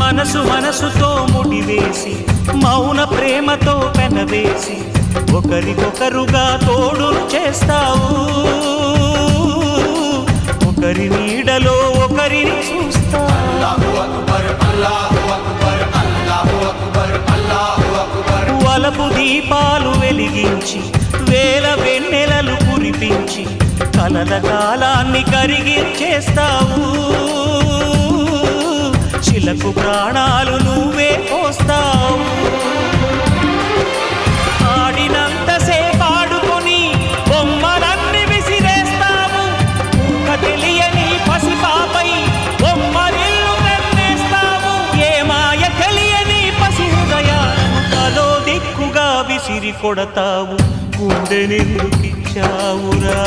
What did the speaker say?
మనసు మనసుతో ముడివేసి మౌన ప్రేమతో పెనవేసి ఒకరికొకరుగా తోడును చేస్తావు ఒకరి నీడలో ఒకరిని చూస్తావు వలపు దీపాలు వెలిగించి వేల వెన్నెలలు కురిపించి కలల కాలాన్ని కరిగించేస్తావు శిలకు ప్రాణాలు నువ్వే పోస్తావు ఆడినంతసేపు ఆడుకొని బొమ్మలన్నీ విసిరేస్తావు ఊహ తెలియని పసిపాపై బొమ్మరిల్లు వెన్నేస్తావు ఏ మాయ తెలియని పసి హృదయాలను తలో దిక్కుగా విసిరి కొడతావు గుండెనెందుకిచ్చావురా